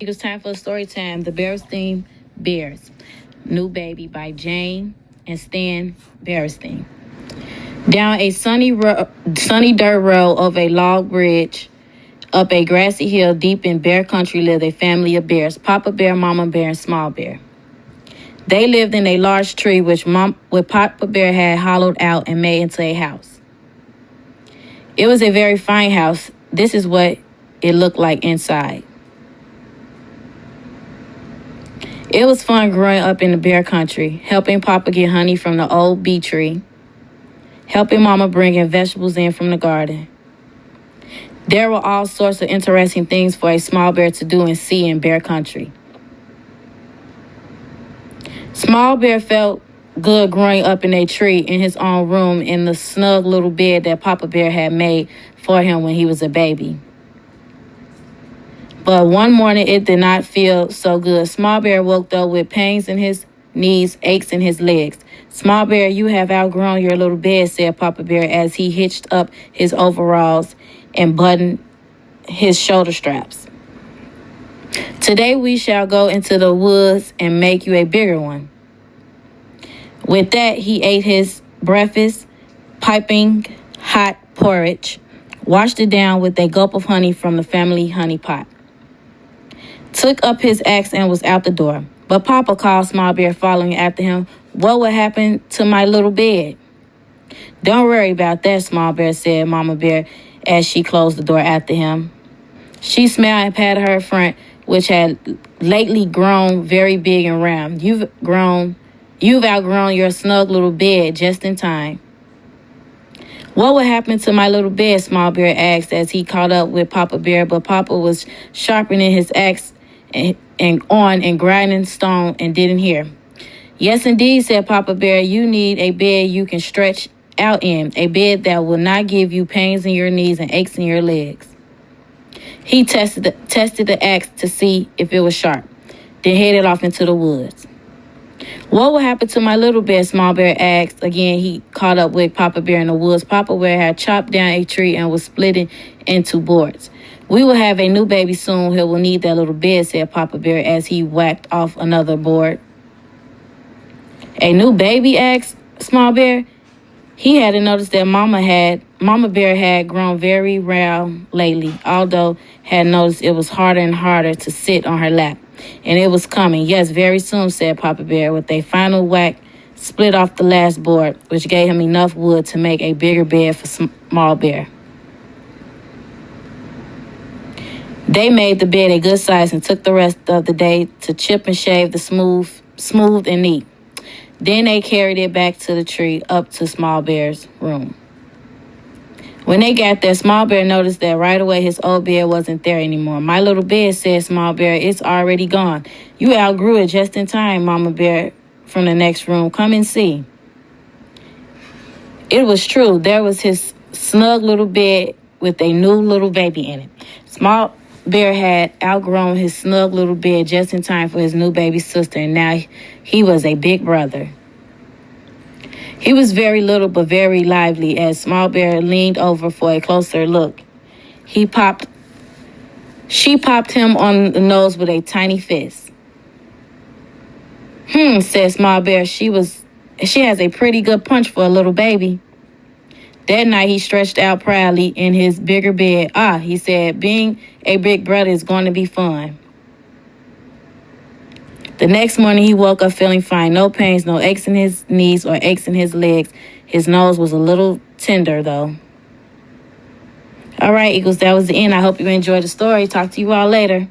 It was time for a story time. The Berenstein Bears. New Baby by Jane and Stan Berenstein. Down a sunny dirt road over a log bridge, up a grassy hill deep in bear country lived a family of bears, Papa Bear, Mama Bear, and Small Bear. They lived in a large tree which Papa Bear had hollowed out and made into a house. It was a very fine house. This is what it looked like inside. It was fun growing up in the bear country, helping Papa get honey from the old bee tree, helping Mama bring in vegetables in from the garden. There were all sorts of interesting things for a small bear to do and see in bear country. Small Bear felt good growing up in a tree in his own room in the snug little bed that Papa Bear had made for him when he was a baby. But one morning it did not feel so good. Small Bear woke up with pains in his knees, aches in his legs. Small Bear, you have outgrown your little bed, said Papa Bear as he hitched up his overalls and buttoned his shoulder straps. Today we shall go into the woods and make you a bigger one. With that, he ate his breakfast, piping hot porridge, washed it down with a gulp of honey from the family honey pot, took up his axe and was out the door. But Papa called Small Bear following after him. What would happen to my little bed? Don't worry about that, Small Bear, said Mama Bear as she closed the door after him. She smiled and patted her front, which had lately grown very big and round. You've outgrown your snug little bed just in time. What would happen to my little bed? Small Bear asked as he caught up with Papa Bear, but Papa was sharpening his axe and grinding stone and didn't hear. Yes, indeed, said Papa Bear. You need a bed you can stretch out in, a bed that will not give you pains in your knees and aches in your legs. He tested the axe to see if it was sharp, then headed off into the woods. What will happen to my little bed? Small Bear asked. Again, he caught up with Papa Bear in the woods. Papa Bear had chopped down a tree and was splitting into boards. We will have a new baby soon. He will need that little bed, said Papa Bear as he whacked off another board. A new baby? Asked Small Bear. He hadn't noticed that Mama Bear had grown very round lately, although had noticed it was harder and harder to sit on her lap. And it was coming. Yes, very soon, said Papa Bear. With a final whack, split off the last board, which gave him enough wood to make a bigger bed for Small Bear. They made the bed a good size and took the rest of the day to chip and shave the smooth and neat. Then they carried it back to the tree up to Small Bear's room. When they got there, Small Bear noticed that right away his old bed wasn't there anymore. My little bed, said Small Bear, it's already gone. You outgrew it just in time, Mama Bear from the next room. Come and see. It was true. There was his snug little bed with a new little baby in it. Small Bear had outgrown his snug little bed just in time for his new baby sister, and now he was a big brother. He was very little but very lively as Small Bear leaned over for a closer look. She popped him on the nose with a tiny fist. Said Small Bear. She has a pretty good punch for a little baby. That night he stretched out proudly in his bigger bed. He said, being a big brother is going to be fun. The next morning, he woke up feeling fine. No pains, no aches in his knees or aches in his legs. His nose was a little tender, though. All right, Eagles, that was the end. I hope you enjoyed the story. Talk to you all later.